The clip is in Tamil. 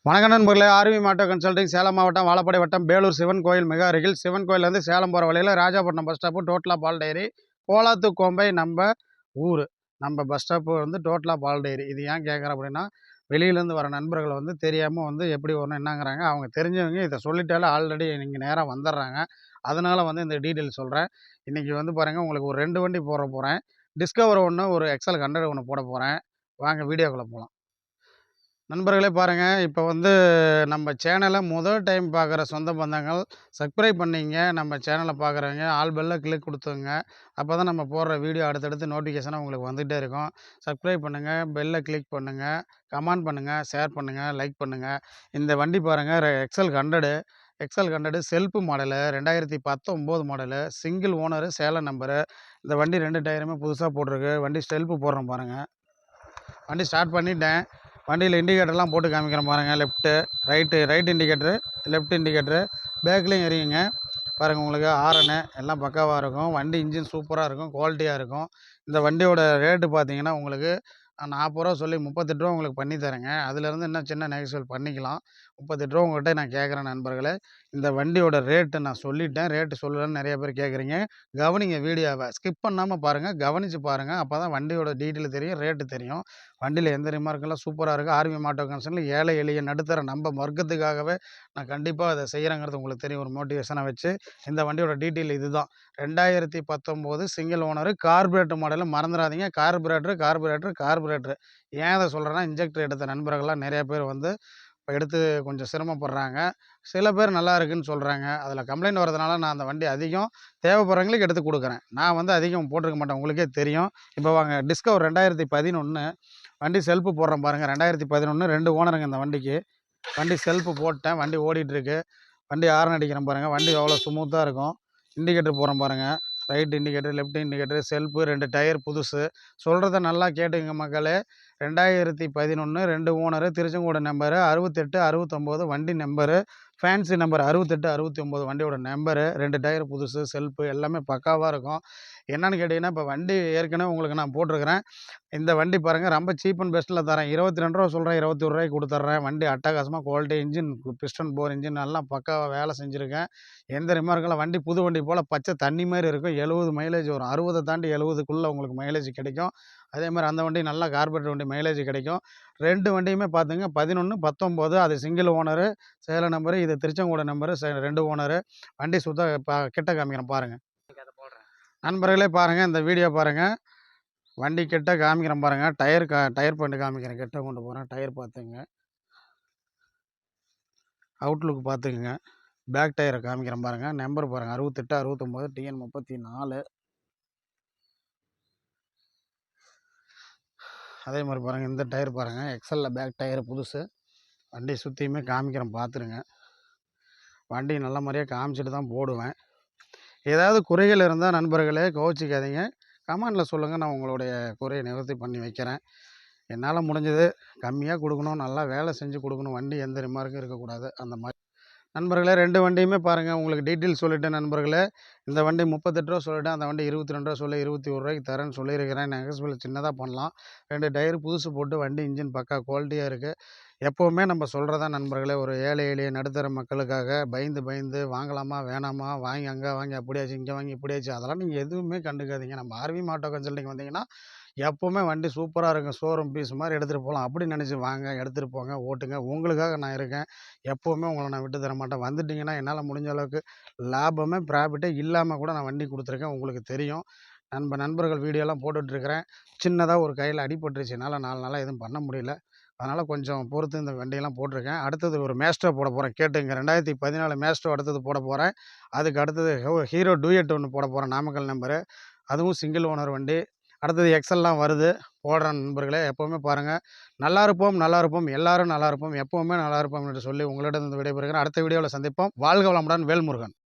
வணக்கம் நண்பர்களே, ஆர்வி மாட்டோ கன்சல்டிங் சேலம் மாவட்டம் வாழப்பாடி வட்டம் பேலூர் சிவன் கோயில் மிக அருகில். சிவன் கோயிலேருந்து சேலம் போகிற வழியில் ராஜாப்பட்டினம் பஸ் ஸ்டாப்பு டோட்டலாக பால் டைரி, கோலாத்து கோம்பை நம்ம ஊர். நம்ம பஸ் ஸ்டாப்பு வந்து டோட்டலாக பால் டைரி. இது ஏன் கேட்குறேன் அப்படின்னா, வெளியிலேருந்து வர நண்பர்கள் வந்து தெரியாமல் வந்து எப்படி வரணும் என்னங்கிறாங்க. அவங்க தெரிஞ்சவங்க இதை சொல்லிட்டாலே ஆல்ரெடி நீங்கள் நேராக வந்துடுறாங்க. அதனால் வந்து இந்த டீட்டெயில் சொல்கிறேன். இன்றைக்கி வந்து பாருங்கள், உங்களுக்கு ஒரு 2 வண்டி போட போகிறேன். டிஸ்கவர் ஒன்று, ஒரு எக்ஸல் 100 ஒன்று போட போகிறேன். வாங்க வீடியோக்குள்ளே போகலாம். நண்பர்களே பாருங்கள், இப்போ வந்து நம்ம சேனலை முதல் டைம் பார்க்குற சொந்த பந்தங்கள் சப்ஸ்கிரைப் பண்ணிங்க. நம்ம சேனலை பார்க்குறவங்க ஆல் பெல்லை கிளிக் கொடுத்துங்க. அப்போ தான் நம்ம போடுற வீடியோ அடுத்தடுத்து நோட்டிஃபிகேஷனாக உங்களுக்கு வந்துகிட்டே இருக்கும். சப்ஸ்கிரைப் பண்ணுங்கள், பெல்லை கிளிக் பண்ணுங்கள், கமெண்ட் பண்ணுங்கள், ஷேர் பண்ணுங்கள், லைக் பண்ணுங்கள். இந்த வண்டி பாருங்கள், Excel 100 Excel 100 self model, 2019 model, single owner, Salem number. இந்த வண்டி 2 டயருமே புதுசாக போட்டிருக்கு. வண்டி செல்ஃபு போடுறோம் பாருங்கள். வண்டி ஸ்டார்ட் பண்ணிட்டேன். வண்டியில் இண்டிகேட்டர்லாம் போட்டு காமிக்கிறேன் பாருங்கள். ரைட் இண்டிகேட்டரு, லெஃப்ட் இண்டிகேட்டரு, பேக்லேயும் எரியுங்க பாருங்கள். உங்களுக்கு ஹாரனு எல்லாம் பக்காவாக இருக்கும். வண்டி இன்ஜின் சூப்பராக இருக்கும், குவாலிட்டியாக இருக்கும். இந்த வண்டியோட ரேட்டு பார்த்தீங்கன்னா உங்களுக்கு 40 ரூபா சொல்லி 38 ரூபா உங்களுக்கு பண்ணி தரேங்க. அதுலேருந்து இன்னும் சின்ன நெகோசியேட் பண்ணிக்கலாம். 38 ரூபா உங்கள்கிட்ட நான் கேட்குறேன் நண்பர்களே. இந்த வண்டியோட ரேட்டு நான் சொல்லிட்டேன். ரேட்டு சொல்லலன்னு நிறைய பேர் கேட்குறீங்க. கவனிங்க, வீடியோவை ஸ்கிப் பண்ணாமல் பாருங்கள், கவனித்து பாருங்கள். அப்போ தான் வண்டியோட டீட்டெயில் தெரியும், ரேட்டு தெரியும். வண்டியில் எந்த ரிமார்க்கெல்லாம் சூப்பராக இருக்குது. ஆர்வி மாட்டோ கன்சல்டில் ஏழை எளிய நடுத்தர நம்ம வர்க்கத்துக்காகவே நான் கண்டிப்பாக அதை செய்கிறேங்கிறது உங்களுக்கு தெரியும். ஒரு மோட்டிவேஷனாக வச்சு இந்த வண்டியோட டீட்டெயில் இதுதான். 2019 சிங்கிள் ஓனரு, கார்பரேட்டர் மாடலு. மறந்துடாதீங்க, கார்பரேட்டரு. ஏன் அதை சொல்கிறேன்னா, இன்ஜெக்டர் எடுத்த நண்பர்கள்லாம் நிறைய பேர் வந்து இப்போ எடுத்து கொஞ்சம் சிரமப்படுறாங்க. சில பேர் நல்லா இருக்குன்னு சொல்கிறாங்க. அதில் கம்ப்ளைண்ட் வரதுனால நான் அந்த வண்டி அதிகம் தேவைப்படுறவங்களுக்கு எடுத்து கொடுக்குறேன். நான் வந்து அதிகம் போட்டிருக்க மாட்டேன், உங்களுக்கே தெரியும். இப்போ வாங்க, டிஸ்கவர் 2011 வண்டி செல்ஃபு போடுறேன் பாருங்கள். 2011 2 ஓனருங்க இந்த வண்டிக்கு. வண்டி செல்ஃபு போட்டேன், வண்டி ஓடிட்டுருக்கு. வண்டி ஹாரன் அடிக்கிறேன் பாருங்கள். வண்டி எவ்வளோ ஸ்மூத்தாக இருக்கும். இண்டிகேட்டர் போடுறேன் பாருங்கள். Right indicator, left indicator, self, 2 tyre புதுசு. சொல்கிறத நல்லா கேட்டுங்க மக்களே. 2011 2 ஓனரு, திருச்செங்கோடு நம்பரு 68 69, வண்டி நம்பரு ஃபேன்சி நம்பர் 68 69, வண்டியோட நம்பரு. 2 டயர் புதுசு, செல்ஃபு எல்லாமே பக்காவாக இருக்கும். என்னென்னு கேட்டிங்கன்னா, இப்போ வண்டி ஏற்கனவே உங்களுக்கு நான் போட்டிருக்கிறேன். இந்த வண்டி பாருங்கள், ரொம்ப சீப் அண்ட் பெஸ்ட்டில் தரேன். 22 ரூபா சொல்கிறேன், 21 ரூபாய்க்கு கொடுத்துட்றேன். வண்டி அட்டகாசமாக குவாலிட்டி, இன்ஜின் பிஸ்டன் போர் இன்ஜின் எல்லாம் பக்காவாக வேலை செஞ்சுருக்கேன். எந்த ரிமார்க்கெல்லாம், வண்டி புது வண்டி போல் பச்சை தண்ணி மாதிரி இருக்கும். 70 மைலேஜ் வரும். 60 தாண்டி 70க்குள்ளே உங்களுக்கு மைலேஜ் கிடைக்கும். அதே மாதிரி அந்த வண்டி நல்லா கார்பரேட்டர் வண்டி, மைலேஜ் கிடைக்கும். 2 வண்டியுமே பார்த்துங்க, 11 19. அது சிங்கிள் ஓனரு, சேலம் நம்பரு. இது திருச்செங்கோடு நம்பரு, 2 ஓனரு. வண்டி கிட்ட காமிக்கிறேன் பாருங்கள் நண்பர்களே. பாருங்கள், இந்த வீடியோ பாருங்கள். வண்டி கிட்ட காமிக்கிறேன் பாருங்கள். டயர் பண்ணி காமிக்கிறேன், கிட்ட கொண்டு போகிறேன். டயர் பார்த்துங்க, அவுட்லுக் பார்த்துக்குங்க. பேக் டயரை காமிக்கிறேன் பாருங்கள். நம்பர் பாருங்கள், 68 69 TN 34. அதே மாதிரி பாருங்கள், இந்த டயர் பாருங்கள், எக்ஸலில் பேக் டயர் புதுசு. வண்டி சுற்றியுமே காமிக்கிறேன், பார்த்துருங்க. வண்டி நல்ல மாதிரியாக காமிச்சிட்டு தான் போடுவேன். ஏதாவது குறைகள் இருந்தால் நண்பர்களே கோச்சிக்காதீங்க, கமெண்டில் சொல்லுங்கள். நான் உங்களுடைய குறையை நிவர்த்தி பண்ணி வைக்கிறேன். என்னால் முடிஞ்சது கம்மியாக கொடுக்கணும், நல்லா வேலை செஞ்சு கொடுக்கணும். வண்டி எந்த ரிமார்க்கும் இருக்கக்கூடாது. அந்த மாதிரி நண்பர்களே, 2 வண்டியுமே பாருங்கள். உங்களுக்கு டீட்டெயில் சொல்லிட்டேன் நண்பர்களே. இந்த வண்டி 38 ரூபா சொல்லிட்டேன். அந்த வண்டி 22 ரூபா சொல்லி 21 ரூபாய்க்கு தரேன்னு சொல்லியிருக்கிறேன். நெகோசியபிள் சின்னதாக பண்ணலாம். 2 டயர் புதுசு போட்டு, வண்டி இன்ஜின் பக்கா குவாலிட்டியாக இருக்குது. எப்போவுமே நம்ம சொல்கிறதா நண்பர்களே, ஒரு ஏழை எளிய நடுத்தர மக்களுக்காக பயந்து வாங்கலாமா வேணாமா, வாங்கி அங்கே வாங்கி அப்படியாச்சு, இங்கே வாங்கி இப்படியாச்சு, அதெல்லாம் நீங்கள் எதுவுமே கண்டுக்காதீங்க. நம்ம ஆர்வி மாட்டோ கன்சல்டிங் வந்தீங்கன்னா எப்போவுமே வண்டி சூப்பராக இருக்கும். ஷோரூம் பீஸ் மாதிரி எடுத்துகிட்டு போகலாம். அப்படி நினச்சி வாங்க, எடுத்துகிட்டு போங்க, ஓட்டுங்க. உங்களுக்காக நான் இருக்கேன். எப்போவுமே உங்களை நான் விட்டு தர மாட்டேன். வந்துட்டிங்கன்னா என்னால் முடிஞ்ச அளவுக்கு லாபமே ப்ராஃபிட்டே இல்லாமல் கூட நான் வண்டி கொடுத்துருக்கேன், உங்களுக்கு தெரியும். நண்பர்கள் வீடியோலாம் போட்டுட்ருக்கிறேன். சின்னதாக ஒரு கையில் அடிபட்டுருச்சு, என்னால் 4 நாளாக எதுவும் பண்ண முடியல. அதனால் கொஞ்சம் பொறுத்து இந்த வண்டியெல்லாம் போட்டிருக்கேன். அடுத்தது ஒரு மேஸ்ட்ரோ போட போகிறேன், கேட்டுங்க. 2014 மேஸ்ட்ரோ அடுத்தது போட போகிறேன். அதுக்கு அடுத்தது ஹீரோ டூயட் ஒன்று போட போகிறேன், நாமக்கல் நம்பரு. அதுவும் சிங்கிள் ஓனர் வண்டி. அடுத்தது எக்ஸல்லாம் வருது, போடுறேன் நண்பர்களே. எப்போவுமே பாருங்கள், நல்லா இருப்போம், எல்லோரும் நல்லா இருப்போம், எப்போவுமே நல்லா இருப்போம் என்று சொல்லி உங்களிடம் விடைபெறுகிறேன். அடுத்த வீடியோவில் சந்திப்போம். வாழ்க வளமுடன். வேல்முருகன்.